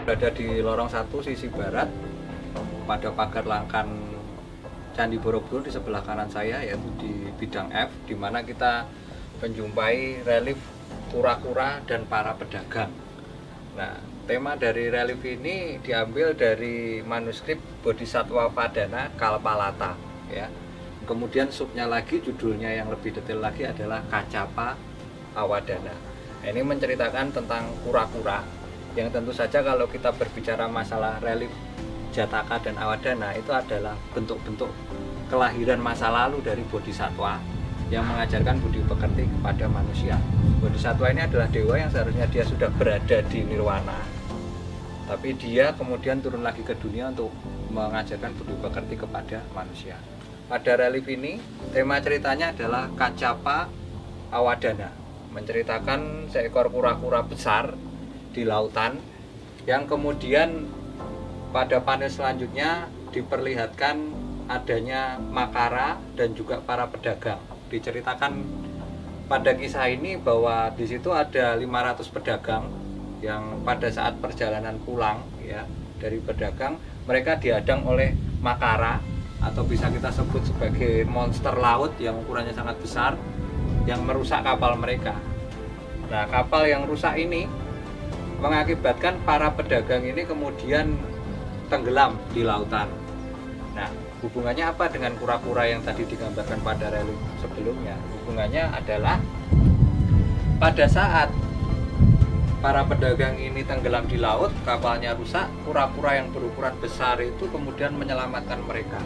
Berada di lorong 1 sisi barat pada pagar langkan Candi Borobudur di sebelah kanan saya, yaitu di bidang F, di mana kita menjumpai relief kura-kura dan para pedagang. Nah, tema dari relief ini diambil dari manuskrip Bodhisattva Padana Kalpalata, ya. Kemudian subnya lagi, judulnya yang lebih detail lagi adalah Kacapa Awadana. Nah, ini menceritakan tentang kura-kura yang tentu saja kalau kita berbicara masalah relief Jataka dan Awadana itu adalah bentuk-bentuk kelahiran masa lalu dari Bodhisattva yang mengajarkan budi pekerti kepada manusia. Bodhisattva ini adalah dewa yang seharusnya dia sudah berada di nirwana, tapi dia kemudian turun lagi ke dunia untuk mengajarkan budi pekerti kepada manusia. Pada relief ini, tema ceritanya adalah Kacapa Awadana, menceritakan seekor kura-kura besar di lautan yang kemudian pada panel selanjutnya diperlihatkan adanya Makara dan juga para pedagang. Diceritakan pada kisah ini bahwa di situ ada 500 pedagang yang pada saat perjalanan pulang ya dari pedagang, mereka dihadang oleh Makara atau bisa kita sebut sebagai monster laut yang ukurannya sangat besar yang merusak kapal mereka. Nah, kapal yang rusak ini mengakibatkan para pedagang ini kemudian tenggelam di lautan. Nah, hubungannya apa dengan kura-kura yang tadi digambarkan pada relief sebelumnya? Hubungannya adalah pada saat para pedagang ini tenggelam di laut, kapalnya rusak, kura-kura yang berukuran besar itu kemudian menyelamatkan mereka.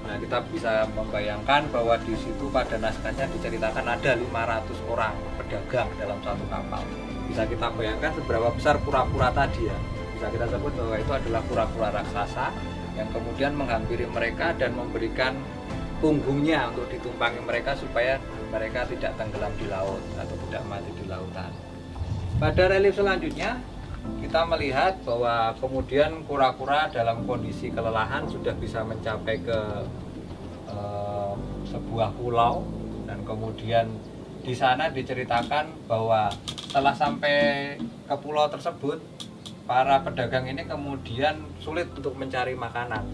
Nah, kita bisa membayangkan bahwa di situ pada naskahnya diceritakan ada 500 orang pedagang dalam satu kapal. Bisa kita bayangkan seberapa besar kura-kura tadi ya. Bisa kita sebut bahwa itu adalah kura-kura raksasa yang kemudian menghampiri mereka dan memberikan punggungnya untuk ditumpangi mereka supaya mereka tidak tenggelam di laut atau tidak mati di lautan. Pada relief selanjutnya kita melihat bahwa kemudian kura-kura dalam kondisi kelelahan sudah bisa mencapai ke sebuah pulau, dan kemudian di sana diceritakan bahwa setelah sampai ke pulau tersebut, para pedagang ini kemudian sulit untuk mencari makanan.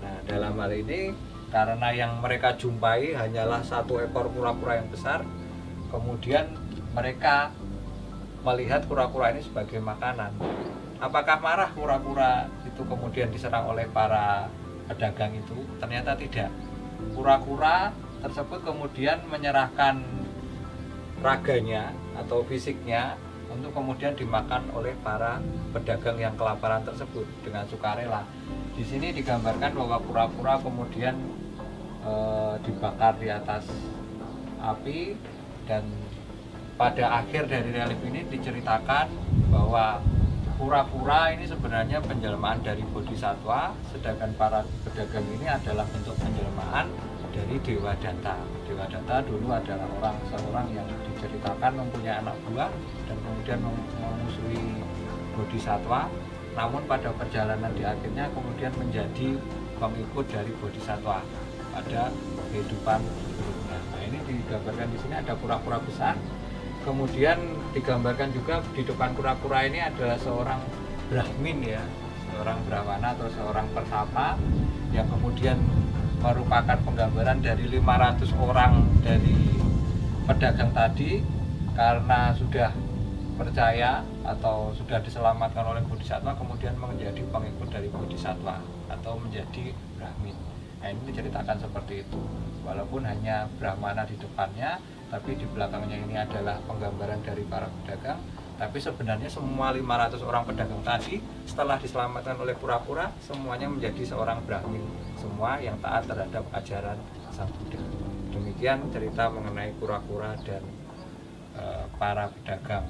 Nah, dalam hal ini karena yang mereka jumpai hanyalah satu ekor kura-kura yang besar, kemudian mereka melihat kura-kura ini sebagai makanan. Apakah marah kura-kura itu kemudian diserang oleh para pedagang itu? Ternyata tidak. Kura-kura tersebut kemudian menyerahkan raganya atau fisiknya untuk kemudian dimakan oleh para pedagang yang kelaparan tersebut dengan sukarela. Di sini digambarkan bahwa kura-kura kemudian dibakar di atas api, dan pada akhir dari relief ini diceritakan bahwa kura-kura ini sebenarnya penjelmaan dari Bodhisattva, sedangkan para pedagang ini adalah bentuk penjelmaan dari Dewa Datta. Dewa Datta dulu adalah seorang yang diceritakan mempunyai anak buah dan kemudian memusuhi Bodhisattva, namun pada perjalanan di akhirnya kemudian menjadi pengikut dari Bodhisattva pada kehidupan sebelumnya. Nah, ini digambarkan di sini ada kura-kura besar. Kemudian digambarkan juga di depan kura-kura ini adalah seorang Brahmin ya, seorang Brahmana atau seorang Pertapa yang kemudian merupakan penggambaran dari 500 orang dari pedagang tadi, karena sudah percaya atau sudah diselamatkan oleh Bodhisattva kemudian menjadi pengikut dari Bodhisattva atau menjadi Brahmin. Nah, ini diceritakan seperti itu. Walaupun hanya Brahmana di depannya, tapi di belakangnya ini adalah penggambaran dari para pedagang. Tapi sebenarnya semua 500 orang pedagang tadi setelah diselamatkan oleh kura-kura semuanya menjadi seorang Brahmin, semua yang taat terhadap ajaran Sang Buddha. Demikian cerita mengenai kura-kura dan para pedagang.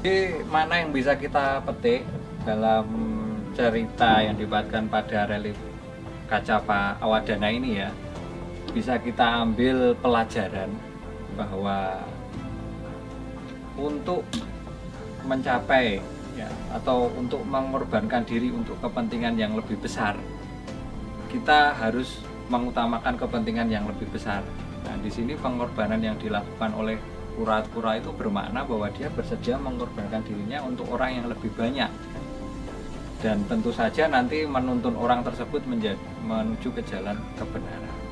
Jadi mana yang bisa kita petik dalam cerita yang dibuatkan pada relief Kacapa Awadana ini ya? Bisa kita ambil pelajaran bahwa untuk mencapai ya, atau untuk mengorbankan diri untuk kepentingan yang lebih besar, kita harus mengutamakan kepentingan yang lebih besar. Nah, di sini pengorbanan yang dilakukan oleh Kura-kura itu bermakna bahwa dia bersedia mengorbankan dirinya untuk orang yang lebih banyak, dan tentu saja nanti menuntun orang tersebut menuju ke jalan kebenaran.